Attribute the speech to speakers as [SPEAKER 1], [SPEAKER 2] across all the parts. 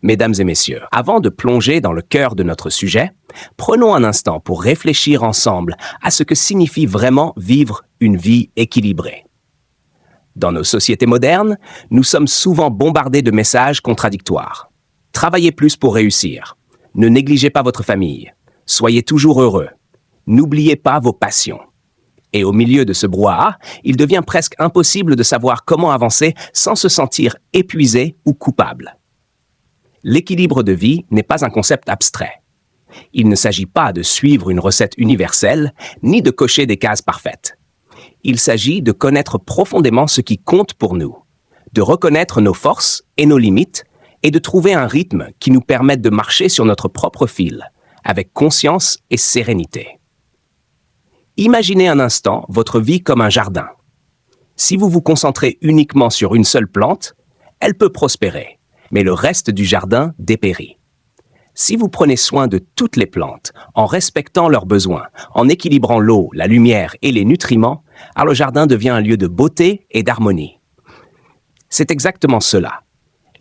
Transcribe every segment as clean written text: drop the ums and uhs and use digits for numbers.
[SPEAKER 1] Mesdames et messieurs, avant de plonger dans le cœur de notre sujet, prenons un instant pour réfléchir ensemble à ce que signifie vraiment vivre une vie équilibrée. Dans nos sociétés modernes, nous sommes souvent bombardés de messages contradictoires. Travaillez plus pour réussir. Ne négligez pas votre famille. Soyez toujours heureux. N'oubliez pas vos passions. Et au milieu de ce brouhaha, il devient presque impossible de savoir comment avancer sans se sentir épuisé ou coupable. L'équilibre de vie n'est pas un concept abstrait. Il ne s'agit pas de suivre une recette universelle, ni de cocher des cases parfaites. Il s'agit de connaître profondément ce qui compte pour nous, de reconnaître nos forces et nos limites, et de trouver un rythme qui nous permette de marcher sur notre propre fil, avec conscience et sérénité. Imaginez un instant votre vie comme un jardin. Si vous vous concentrez uniquement sur une seule plante, elle peut prospérer, mais le reste du jardin dépérit. Si vous prenez soin de toutes les plantes, en respectant leurs besoins, en équilibrant l'eau, la lumière et les nutriments, alors le jardin devient un lieu de beauté et d'harmonie. C'est exactement cela.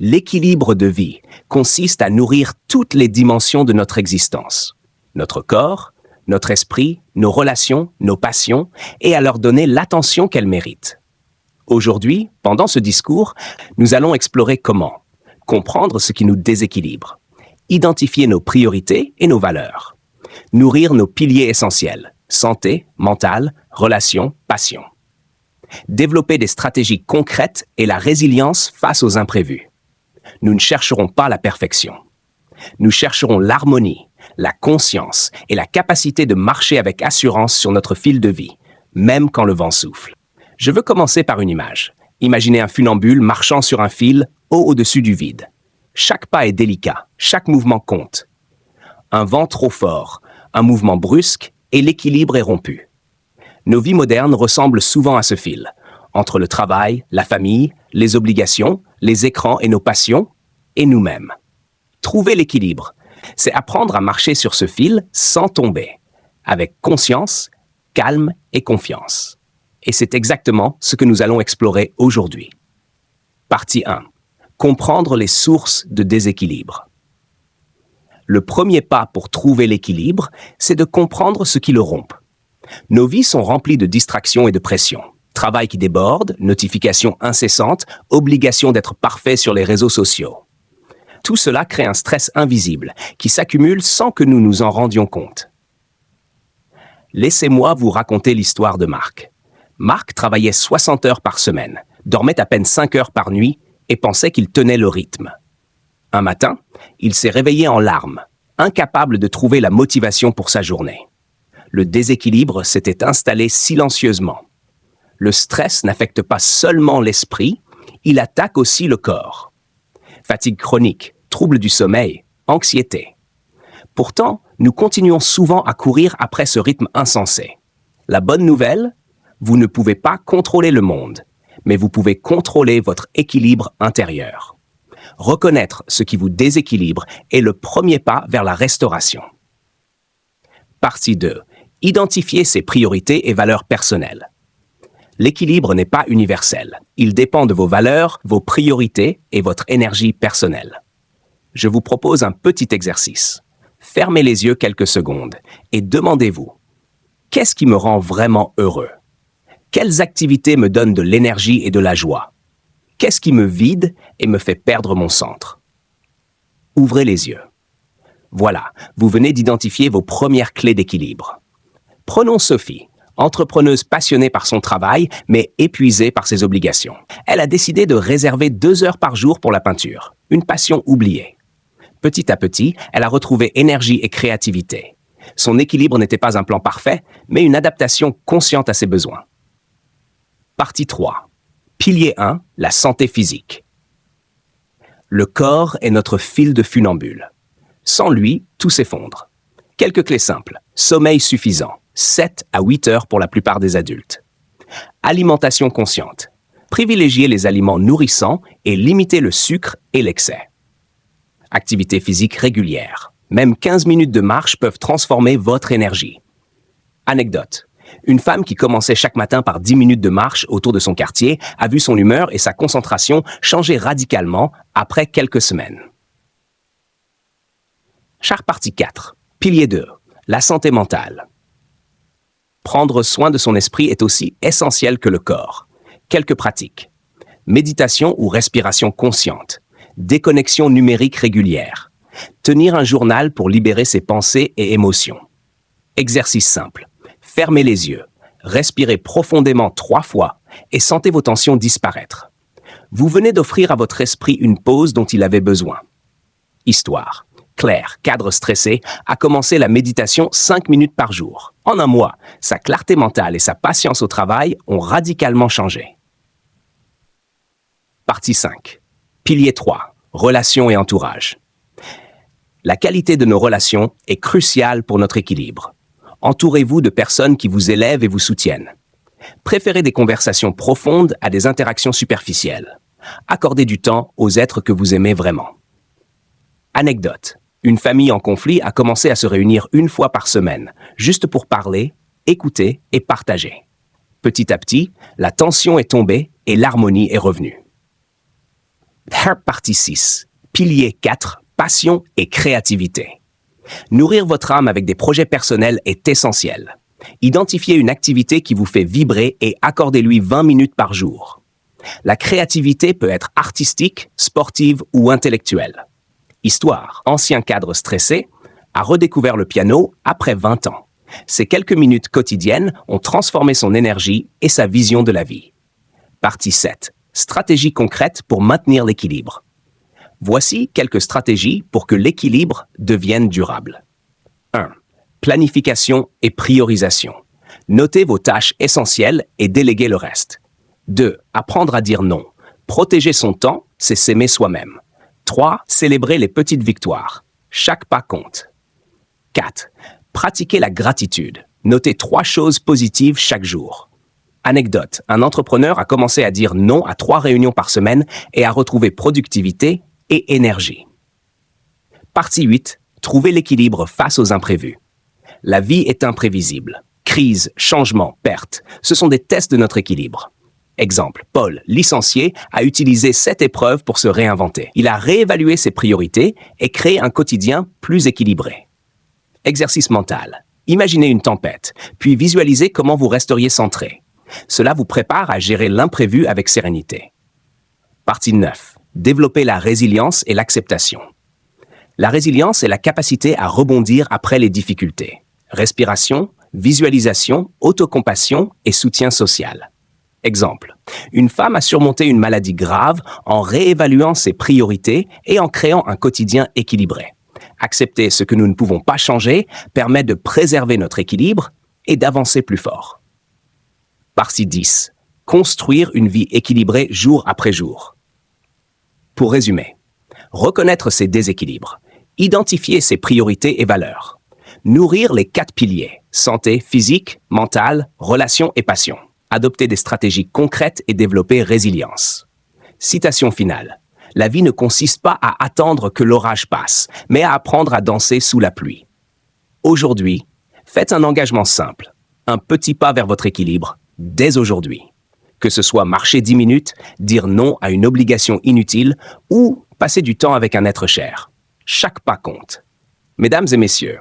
[SPEAKER 1] L'équilibre de vie consiste à nourrir toutes les dimensions de notre existence. Notre corps, notre esprit, nos relations, nos passions, et à leur donner l'attention qu'elles méritent. Aujourd'hui, pendant ce discours, nous allons explorer comment comprendre ce qui nous déséquilibre, identifier nos priorités et nos valeurs, nourrir nos piliers essentiels, santé, mentale, relations, passion, développer des stratégies concrètes et la résilience face aux imprévus. Nous ne chercherons pas la perfection. Nous chercherons l'harmonie, la conscience et la capacité de marcher avec assurance sur notre fil de vie, même quand le vent souffle. Je veux commencer par une image. Imaginez un funambule marchant sur un fil haut au-dessus du vide. Chaque pas est délicat, chaque mouvement compte. Un vent trop fort, un mouvement brusque et l'équilibre est rompu. Nos vies modernes ressemblent souvent à ce fil, entre le travail, la famille, les obligations, les écrans et nos passions, et nous-mêmes. Trouver l'équilibre, c'est apprendre à marcher sur ce fil sans tomber, avec conscience, calme et confiance. Et c'est exactement ce que nous allons explorer aujourd'hui. Partie 1. Comprendre les sources de déséquilibre. Le premier pas pour trouver l'équilibre, c'est de comprendre ce qui le rompt. Nos vies sont remplies de distractions et de pression. Travail qui déborde, notifications incessantes, obligation d'être parfait sur les réseaux sociaux. Tout cela crée un stress invisible qui s'accumule sans que nous nous en rendions compte. Laissez-moi vous raconter l'histoire de Marc. Marc travaillait 60 heures par semaine, dormait à peine 5 heures par nuit et pensait qu'il tenait le rythme. Un matin, il s'est réveillé en larmes, incapable de trouver la motivation pour sa journée. Le déséquilibre s'était installé silencieusement. Le stress n'affecte pas seulement l'esprit, il attaque aussi le corps. Fatigue chronique, troubles du sommeil, anxiété. Pourtant, nous continuons souvent à courir après ce rythme insensé. La bonne nouvelle, vous ne pouvez pas contrôler le monde, mais vous pouvez contrôler votre équilibre intérieur. Reconnaître ce qui vous déséquilibre est le premier pas vers la restauration. Partie 2. Identifier ses priorités et valeurs personnelles. L'équilibre n'est pas universel. Il dépend de vos valeurs, vos priorités et votre énergie personnelle. Je vous propose un petit exercice. Fermez les yeux quelques secondes et demandez-vous, qu'est-ce qui me rend vraiment heureux? Quelles activités me donnent de l'énergie et de la joie? Qu'est-ce qui me vide et me fait perdre mon centre? Ouvrez les yeux. Voilà, vous venez d'identifier vos premières clés d'équilibre. Prenons Sophie, entrepreneuse passionnée par son travail, mais épuisée par ses obligations. Elle a décidé de réserver 2 heures par jour pour la peinture, une passion oubliée. Petit à petit, elle a retrouvé énergie et créativité. Son équilibre n'était pas un plan parfait, mais une adaptation consciente à ses besoins. Partie 3. Pilier 1, la santé physique. Le corps est notre fil de funambule. Sans lui, tout s'effondre. Quelques clés simples. Sommeil suffisant, 7 à 8 heures pour la plupart des adultes. Alimentation consciente. Privilégiez les aliments nourrissants et limitez le sucre et l'excès. Activité physique régulière. Même 15 minutes de marche peuvent transformer votre énergie. Anecdote. Une femme qui commençait chaque matin par 10 minutes de marche autour de son quartier a vu son humeur et sa concentration changer radicalement après quelques semaines. Charte partie 4. Pilier 2. La santé mentale. Prendre soin de son esprit est aussi essentiel que le corps. Quelques pratiques. Méditation ou respiration consciente. Déconnexion numérique régulière. Tenir un journal pour libérer ses pensées et émotions. Exercice simple. Fermez les yeux. Respirez profondément 3 fois et sentez vos tensions disparaître. Vous venez d'offrir à votre esprit une pause dont il avait besoin. Histoire. Claire, cadre stressé, a commencé la méditation 5 minutes par jour. En un mois, sa clarté mentale et sa patience au travail ont radicalement changé. Partie 5. Pilier 3. Relations et entourage. La qualité de nos relations est cruciale pour notre équilibre. Entourez-vous de personnes qui vous élèvent et vous soutiennent. Préférez des conversations profondes à des interactions superficielles. Accordez du temps aux êtres que vous aimez vraiment. Anecdote. Une famille en conflit a commencé à se réunir 1 fois par semaine, juste pour parler, écouter et partager. Petit à petit, la tension est tombée et l'harmonie est revenue. Partie 6. Pilier 4. Passion et créativité. Nourrir votre âme avec des projets personnels est essentiel. Identifiez une activité qui vous fait vibrer et accordez-lui 20 minutes par jour. La créativité peut être artistique, sportive ou intellectuelle. Histoire. Ancien cadre stressé a redécouvert le piano après 20 ans. Ces quelques minutes quotidiennes ont transformé son énergie et sa vision de la vie. Partie 7. Stratégies concrètes pour maintenir l'équilibre. Voici quelques stratégies pour que l'équilibre devienne durable. 1. Planification et priorisation. Notez vos tâches essentielles et déléguez le reste. 2. Apprendre à dire non. Protéger son temps, c'est s'aimer soi-même. 3. Célébrer les petites victoires. Chaque pas compte. 4. Pratiquer la gratitude. Notez 3 choses positives chaque jour. Anecdote. Un entrepreneur a commencé à dire non à 3 réunions par semaine et a retrouvé productivité et énergie. Partie 8. Trouver l'équilibre face aux imprévus. La vie est imprévisible. Crise, changement, perte, ce sont des tests de notre équilibre. Exemple, Paul, licencié, a utilisé cette épreuve pour se réinventer. Il a réévalué ses priorités et créé un quotidien plus équilibré. Exercice mental. Imaginez une tempête, puis visualisez comment vous resteriez centré. Cela vous prépare à gérer l'imprévu avec sérénité. Partie 9. Développer la résilience et l'acceptation. La résilience est la capacité à rebondir après les difficultés. Respiration, visualisation, autocompassion et soutien social. Exemple, une femme a surmonté une maladie grave en réévaluant ses priorités et en créant un quotidien équilibré. Accepter ce que nous ne pouvons pas changer permet de préserver notre équilibre et d'avancer plus fort. Partie 10. Construire une vie équilibrée jour après jour. Pour résumer, reconnaître ses déséquilibres, identifier ses priorités et valeurs, nourrir les 4 piliers, santé physique, mentale, relations et passion, adopter des stratégies concrètes et développer résilience. Citation finale. La vie ne consiste pas à attendre que l'orage passe, mais à apprendre à danser sous la pluie. Aujourd'hui, faites un engagement simple, un petit pas vers votre équilibre, dès aujourd'hui. Que ce soit marcher 10 minutes, dire non à une obligation inutile ou passer du temps avec un être cher. Chaque pas compte. Mesdames et messieurs,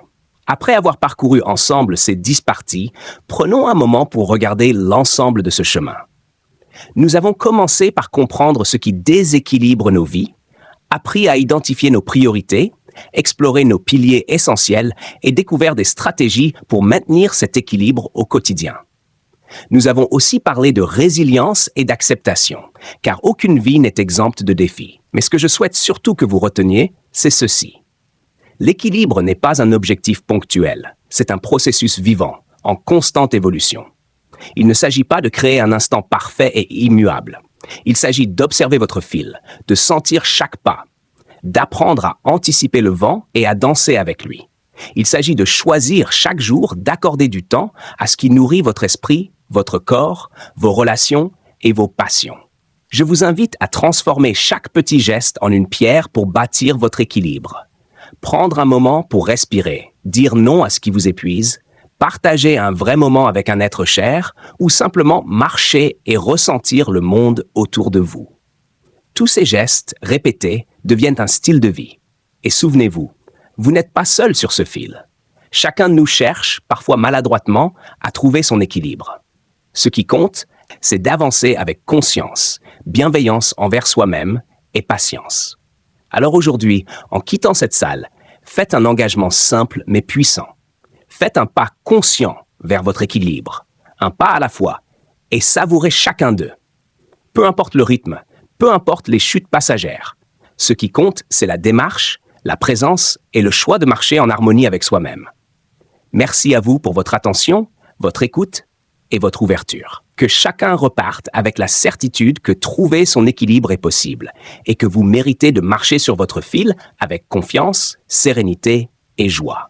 [SPEAKER 1] après avoir parcouru ensemble ces 10 parties, prenons un moment pour regarder l'ensemble de ce chemin. Nous avons commencé par comprendre ce qui déséquilibre nos vies, appris à identifier nos priorités, exploré nos piliers essentiels et découvert des stratégies pour maintenir cet équilibre au quotidien. Nous avons aussi parlé de résilience et d'acceptation, car aucune vie n'est exempte de défis. Mais ce que je souhaite surtout que vous reteniez, c'est ceci. L'équilibre n'est pas un objectif ponctuel, c'est un processus vivant, en constante évolution. Il ne s'agit pas de créer un instant parfait et immuable. Il s'agit d'observer votre fil, de sentir chaque pas, d'apprendre à anticiper le vent et à danser avec lui. Il s'agit de choisir chaque jour d'accorder du temps à ce qui nourrit votre esprit, votre corps, vos relations et vos passions. Je vous invite à transformer chaque petit geste en une pierre pour bâtir votre équilibre. Prendre un moment pour respirer, dire non à ce qui vous épuise, partager un vrai moment avec un être cher ou simplement marcher et ressentir le monde autour de vous. Tous ces gestes répétés deviennent un style de vie. Et souvenez-vous, Vous n'êtes pas seul sur ce fil. Chacun de nous cherche, parfois maladroitement, à trouver son équilibre. Ce qui compte, c'est d'avancer avec conscience, bienveillance envers soi-même et patience. Alors aujourd'hui, en quittant cette salle, faites un engagement simple mais puissant. Faites un pas conscient vers votre équilibre, un pas à la fois, et savourez chacun d'eux. Peu importe le rythme, peu importe les chutes passagères. Ce qui compte, c'est la démarche, la présence et le choix de marcher en harmonie avec soi-même. Merci à vous pour votre attention, votre écoute et votre ouverture. Que chacun reparte avec la certitude que trouver son équilibre est possible et que vous méritez de marcher sur votre fil avec confiance, sérénité et joie.